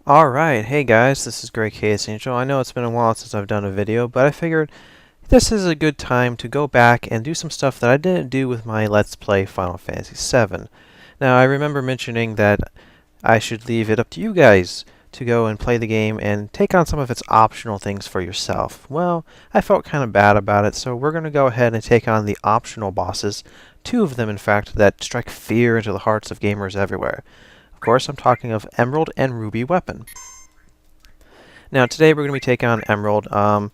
Alright, hey guys, this is Greg Chaos Angel. I know it's been a while since I've done a video, but I figured this is a good time to go back and do some stuff that I didn't do with my Let's Play Final Fantasy VII. Now, I remember mentioning that I should leave it up to you guys to go and play the game and take on some of its optional things for yourself. Well, I felt kind of bad about it, so we're going to go ahead and take on the optional bosses, 2 of them in fact, that strike fear into the hearts of gamers everywhere. Of course, I'm talking of Emerald and Ruby Weapon. Now, today we're going to be taking on Emerald. I'm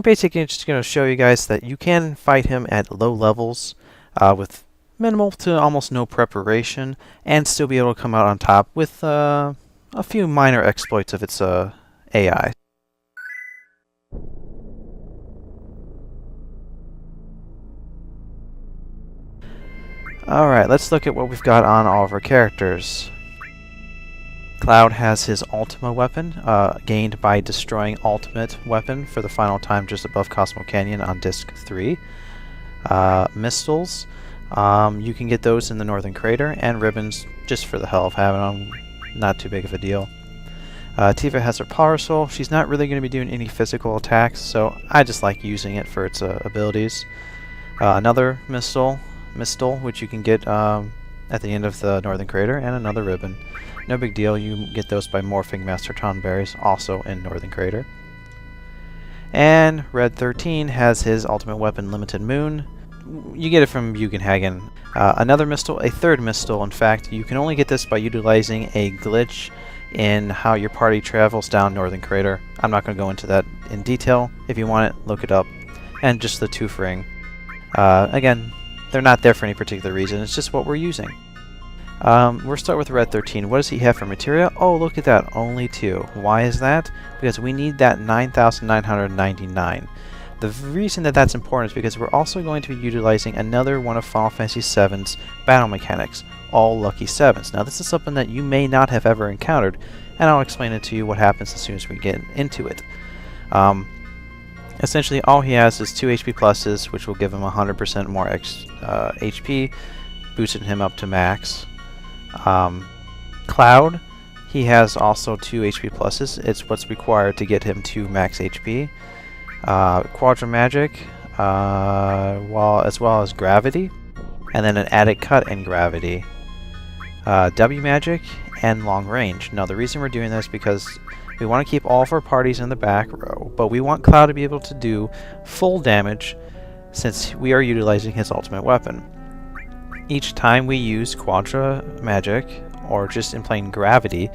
basically just going to show you guys that you can fight him at low levels with minimal to almost no preparation and still be able to come out on top with a few minor exploits of its AI. Alright, let's look at what we've got on all of our characters. Cloud has his Ultima weapon, gained by destroying Ultimate weapon for the final time just above Cosmo Canyon on Disc 3. Mystiles, you can get those in the Northern Crater, and ribbons just for the hell of having them, not too big of a deal. Tifa has her Powersoul. She's not really going to be doing any physical attacks, so I just like using it for its abilities. Another Mystile, which you can get at the end of the Northern Crater, and another ribbon. No big deal, you get those by morphing Master Tonberries, also in Northern Crater. And Red 13 has his ultimate weapon, Limited Moon. You get it from Bugenhagen. Another Mystile, a third Mystile, in fact. You can only get this by utilizing a glitch in how your party travels down Northern Crater. I'm not going to go into that in detail. If you want it, look it up. And just the Touph ring. Again, they're not there for any particular reason, it's just what we're using. We'll start with Red 13. What does he have for Materia? Oh, look at that, only 2. Why is that? Because we need that 9,999. The reason that that's important is because we're also going to be utilizing another one of Final Fantasy VII's battle mechanics, all Lucky 7s. Now this is something that you may not have ever encountered, and I'll explain it to you what happens as soon as we get into it. Essentially, all he has is 2 HP pluses, which will give him 100% more HP, boosting him up to max. Cloud, he has also 2 HP pluses. It's what's required to get him to max HP. Quadra magic, as well as gravity, and then an added cut in gravity. W magic and long range. Now the reason we're doing this is because we want to keep all of our parties in the back row, but we want Cloud to be able to do full damage since we are utilizing his ultimate weapon. Each time we use Quadra magic, or just in plain gravity,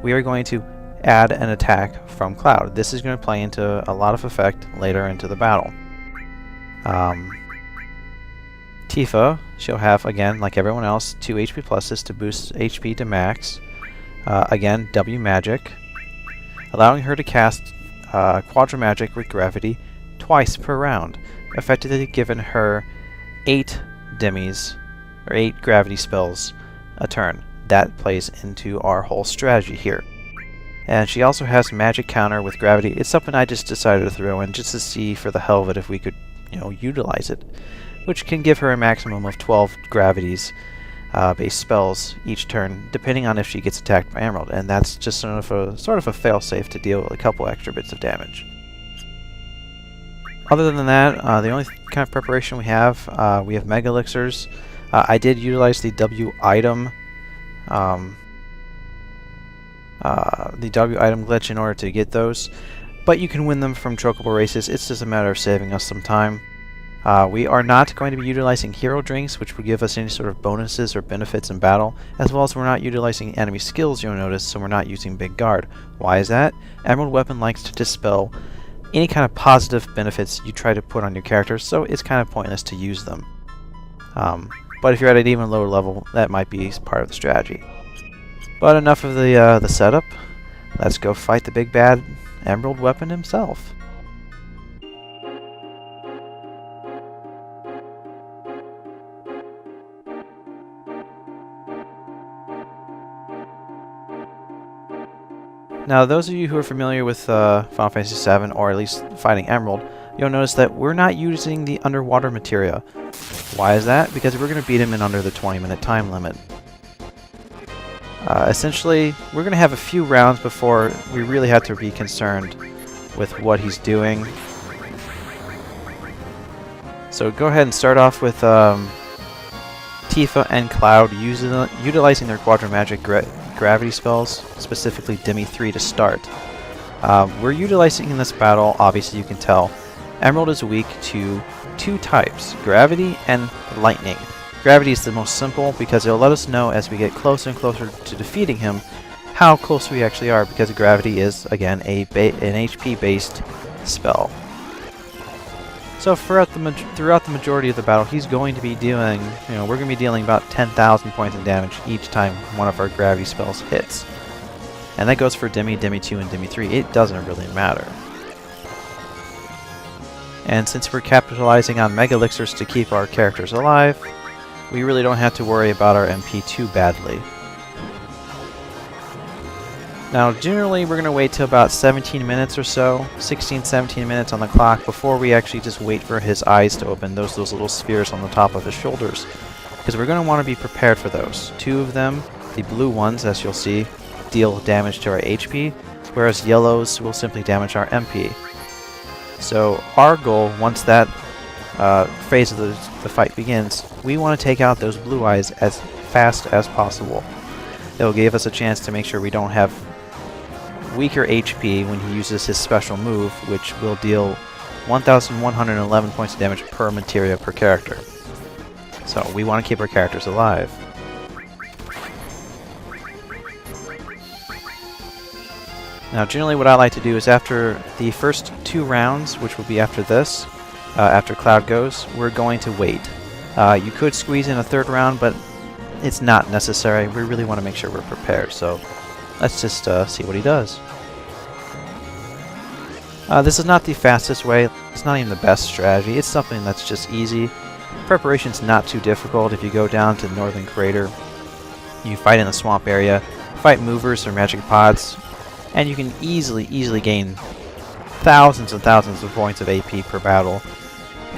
we are going to add an attack from Cloud. This is going to play into a lot of effect later into the battle. Tifa, she'll have, again, like everyone else, 2 HP pluses to boost HP to max. Again, W magic, allowing her to cast Quadra magic with gravity twice per round, effectively giving her 8 demis, or 8 gravity spells a turn. That plays into our whole strategy here. And she also has magic counter with gravity. It's something I just decided to throw in just to see for the hell of it if we could, utilize it, which can give her a maximum of 12 gravities based spells each turn, depending on if she gets attacked by Emerald, and that's just sort of a fail-safe to deal with a couple extra bits of damage. Other than that, the only kind of preparation we have Mega Elixirs. I did utilize the W item glitch in order to get those, but you can win them from chocobo races. It's just a matter of saving us some time. We are not going to be utilizing hero drinks, which would give us any sort of bonuses or benefits in battle, as well as we're not utilizing enemy skills, you'll notice, so we're not using Big Guard. Why is that? Emerald Weapon likes to dispel any kind of positive benefits you try to put on your characters, so it's kind of pointless to use them. But if you're at an even lower level, that might be part of the strategy. But enough of the setup. Let's go fight the big bad Emerald Weapon himself. Now, those of you who are familiar with Final Fantasy VII, or at least fighting Emerald, you'll notice that we're not using the underwater materia. Why is that? Because we're going to beat him in under the 20-minute time limit. Essentially, we're going to have a few rounds before we really have to be concerned with what he's doing. So go ahead and start off with Tifa and Cloud utilizing their Quadra magic gravity spells, specifically Demi 3 to start. We're utilizing in this battle, obviously you can tell, Emerald is weak to two types, gravity and lightning. Gravity is the most simple because it'll let us know as we get closer and closer to defeating him how close we actually are, because gravity is, again, an HP based spell. So throughout the majority of the battle, he's going to be dealing, we're going to be dealing about 10,000 points of damage each time one of our gravity spells hits. And that goes for Demi, Demi 2, and Demi 3. It doesn't really matter. And since we're capitalizing on Mega Elixirs to keep our characters alive, we really don't have to worry about our MP too badly. Now, generally, we're going to wait till about 17 minutes or so, 16, 17 minutes on the clock, before we actually just wait for his eyes to open, those little spheres on the top of his shoulders. Because we're going to want to be prepared for those. Two of them, the blue ones, as you'll see, deal damage to our HP, whereas yellows will simply damage our MP. So our goal, once that phase of the fight begins, we want to take out those blue eyes as fast as possible. It will give us a chance to make sure we don't have weaker HP when he uses his special move, which will deal 1,111 points of damage per materia per character. So we want to keep our characters alive. Now generally what I like to do is after the first two rounds, which will be after this, after Cloud goes, we're going to wait. You could squeeze in a third round, but it's not necessary. We really want to make sure we're prepared, so let's just see what he does. This is not the fastest way. It's not even the best strategy. It's something that's just easy. Preparation's not too difficult. If you go down to the Northern Crater, you fight in the swamp area, fight movers or magic pods, and you can easily gain thousands and thousands of points of AP per battle.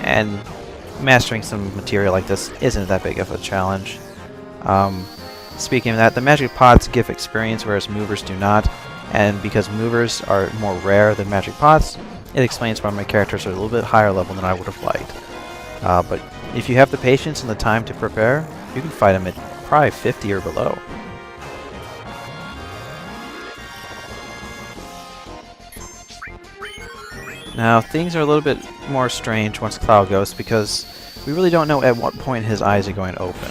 And mastering some material like this isn't that big of a challenge. Speaking of that, the magic pods give experience, whereas movers do not. And because movers are more rare than magic pods, it explains why my characters are a little bit higher level than I would have liked. But if you have the patience and the time to prepare, you can fight them at probably 50 or below. Now, things are a little bit more strange once Cloud goes, because we really don't know at what point his eyes are going to open.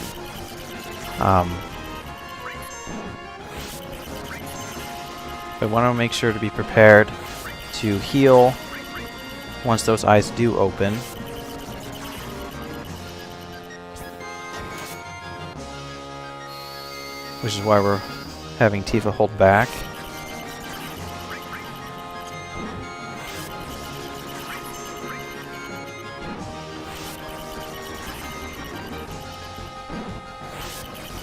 But want to make sure to be prepared to heal once those eyes do open. Which is why we're having Tifa hold back.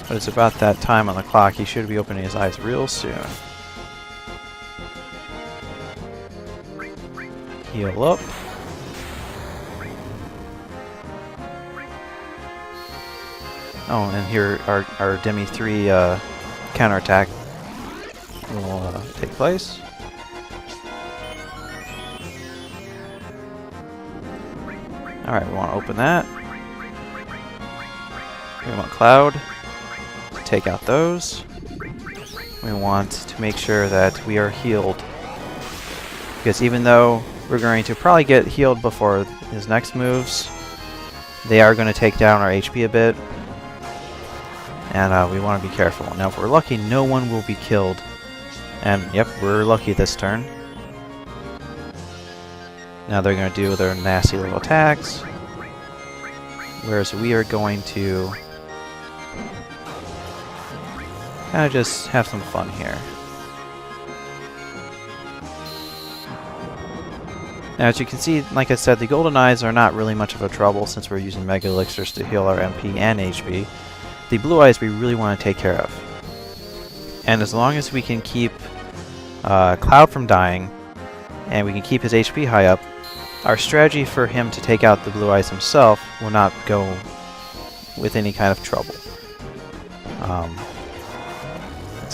But it's about that time on the clock. He should be opening his eyes real soon. Heal up. Oh, and here our Demi 3 counterattack will take place. Alright, we want to open that. We want Cloud. Take out those. We want to make sure that we are healed, because even though we're going to probably get healed before his next moves, they are going to take down our HP a bit, and we want to be careful. Now if we're lucky, no one will be killed, and yep, we're lucky this turn. Now they're going to do their nasty little attacks, whereas we are going to kind of just have some fun here. Now as you can see, like I said, the golden eyes are not really much of a trouble since we're using Mega Elixirs to heal our MP and HP. The blue eyes we really want to take care of. And as long as we can keep Cloud from dying, and we can keep his HP high up, our strategy for him to take out the blue eyes himself will not go with any kind of trouble.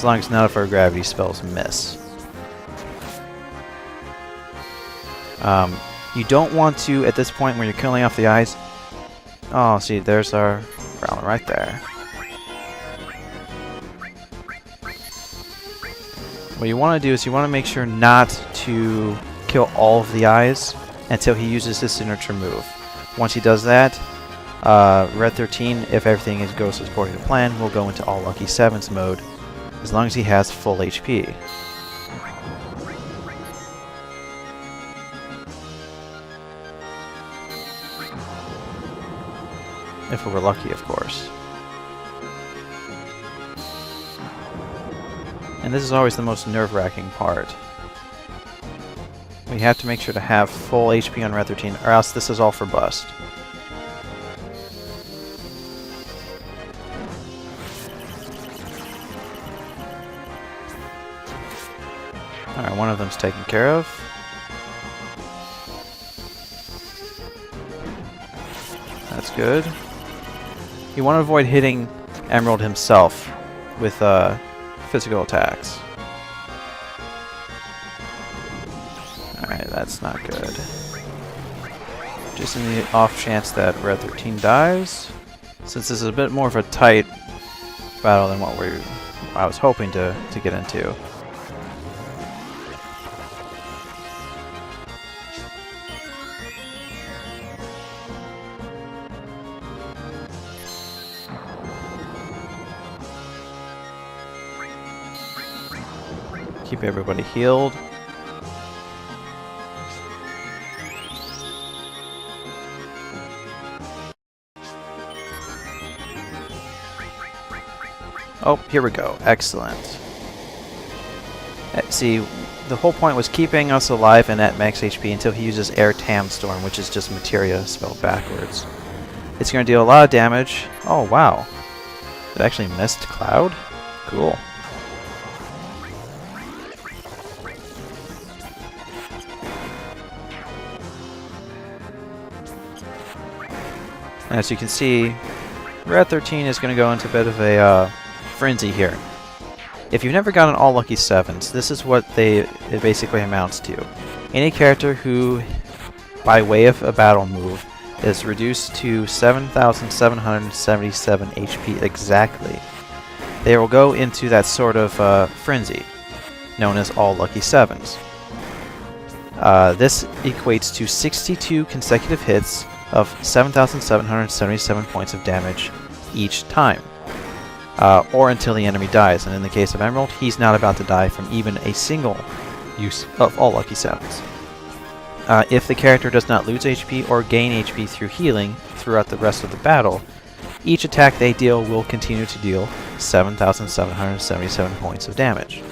as long as none of our gravity spells miss. You don't want to, at this point when you're killing off the eyes... Oh, see, there's our Growler right there. What you want to do is you want to make sure not to kill all of the eyes until he uses his signature move. Once he does that, Red 13, if everything goes according to plan, will go into all lucky 7s mode, as long as he has full HP. If we were lucky, of course. And this is always the most nerve-wracking part. We have to make sure to have full HP on Red 13, or else this is all for bust. Alright, one of them's taken care of. That's good. You want to avoid hitting Emerald himself with physical attacks. Alright, that's not good. Just in the off chance that Red 13 dies, since this is a bit more of a tight battle than what I was hoping to get into. Keep everybody healed. Oh, here we go. Excellent. See, the whole point was keeping us alive and at max HP until he uses Air Storm, which is just Materia spelled backwards. It's going to deal a lot of damage. Oh, wow. It actually missed Cloud? Cool. As you can see, Red 13 is going to go into a bit of a frenzy here. If you've never gotten all lucky 7s, this is what it basically amounts to. Any character who, by way of a battle move, is reduced to 7,777 HP exactly, they will go into that sort of frenzy, known as all lucky 7s. This equates to 62 consecutive hits of 7,777 points of damage each time, or until the enemy dies. And in the case of Emerald, he's not about to die from even a single use of all lucky 7s. If the character does not lose HP or gain HP through healing throughout the rest of the battle, each attack they deal will continue to deal 7,777 points of damage.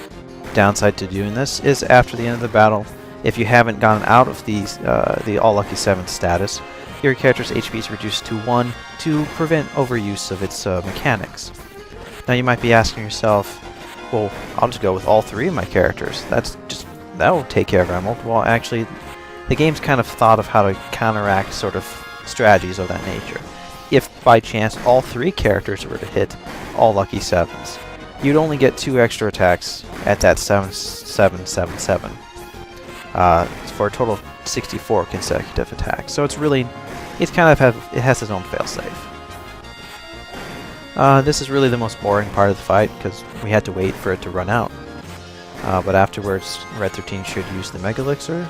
Downside to doing this is after the end of the battle, if you haven't gotten out of the all lucky 7 status, your character's HP is reduced to 1 to prevent overuse of its mechanics. Now you might be asking yourself, well, I'll just go with all 3 of my characters. That'll take care of Emerald. Well, actually, the game's kind of thought of how to counteract sort of strategies of that nature. If by chance all 3 characters were to hit all lucky 7s, you'd only get 2 extra attacks at that 7,777 for a total of 64 consecutive attacks. So it has its own failsafe. This is really the most boring part of the fight because we had to wait for it to run out. But afterwards, Red 13 should use the Mega Elixir,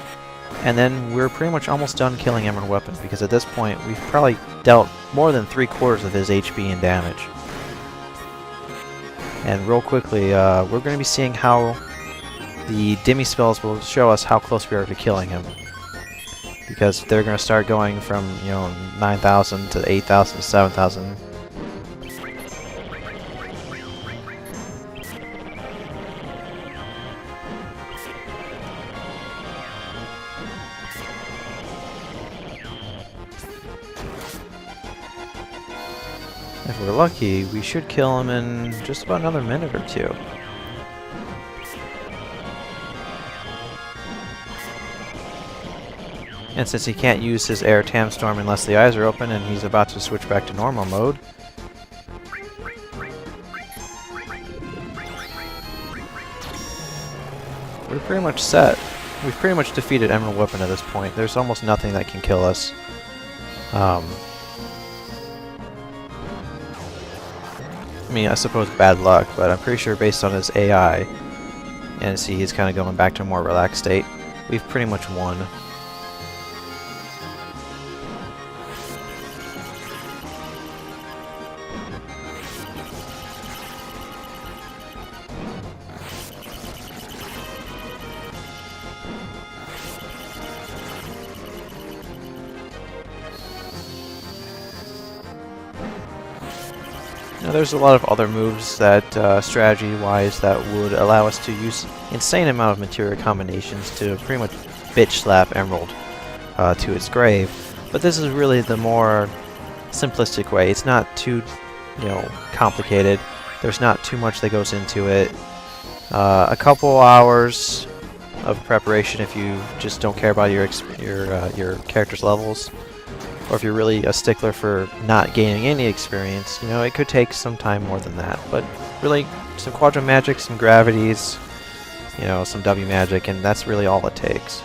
and then we're pretty much almost done killing Emerald Weapon because at this point we've probably dealt more than 3/4 of his HP and damage. And real quickly, we're going to be seeing how the Demi spells will show us how close we are to killing him. Because they're going to start going from, 9,000 to 8,000 to 7,000. If we're lucky, we should kill him in just about another minute or 2. And since he can't use his Air Storm unless the eyes are open and he's about to switch back to normal mode, we're pretty much set. We've pretty much defeated Emerald Weapon at this point. There's almost nothing that can kill us. I mean, I suppose bad luck, but I'm pretty sure based on his AI, and see he's kind of going back to a more relaxed state, we've pretty much won. Now, there's a lot of other moves that, strategy-wise, that would allow us to use insane amount of materia combinations to pretty much bitch slap Emerald to its grave. But this is really the more simplistic way. It's not too, complicated. There's not too much that goes into it. A couple hours of preparation if you just don't care about your character's levels. Or if you're really a stickler for not gaining any experience, it could take some time more than that. But really, some Quadra magic, some gravities, some W magic, and that's really all it takes.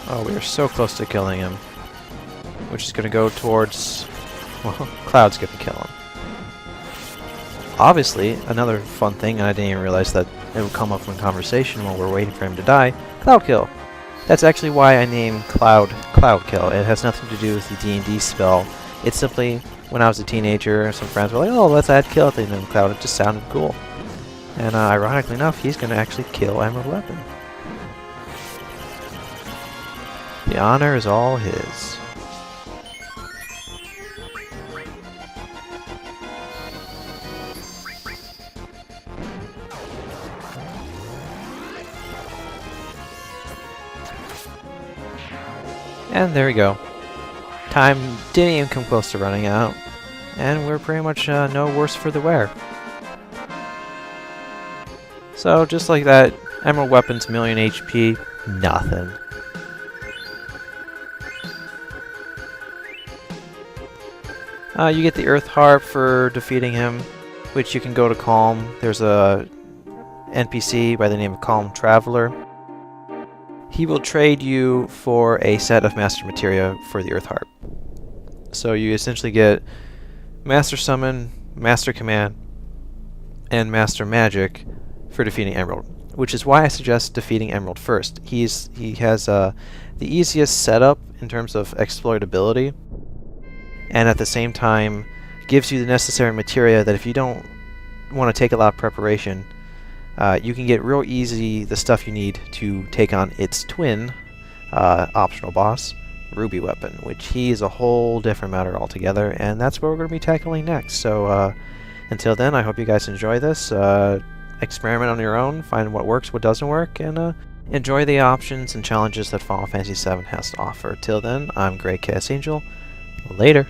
Oh, we are so close to killing him. Which is going to go towards... well, Cloud's going to kill him. Obviously, another fun thing, and I didn't even realize that it would come up in conversation while we're waiting for him to die, Cloud Kill. That's actually why I named Cloud Kill. It has nothing to do with the D&D spell. It's simply, when I was a teenager, some friends were like, oh, let's add kill at the end of Cloud. It just sounded cool. And ironically enough, he's going to actually kill Emerald Weapon. The honor is all his. And there we go. Time didn't even come close to running out. And we're pretty much no worse for the wear. So just like that, Emerald Weapon's million HP, nothing. You get the Earth Harp for defeating him, which you can go to Calm. There's a NPC by the name of Calm Traveler. He will trade you for a set of Master Materia for the Earth Harp. So you essentially get Master Summon, Master Command, and Master Magic for defeating Emerald, which is why I suggest defeating Emerald first. He has the easiest setup in terms of exploitability, and at the same time gives you the necessary materia that if you don't want to take a lot of preparation, you can get real easy the stuff you need to take on its twin optional boss, Ruby Weapon, which he is a whole different matter altogether, and that's what we're going to be tackling next. So until then, I hope you guys enjoy this. Experiment on your own, find what works, what doesn't work, and enjoy the options and challenges that Final Fantasy VII has to offer. Till then, I'm Great Chaos Angel. Later.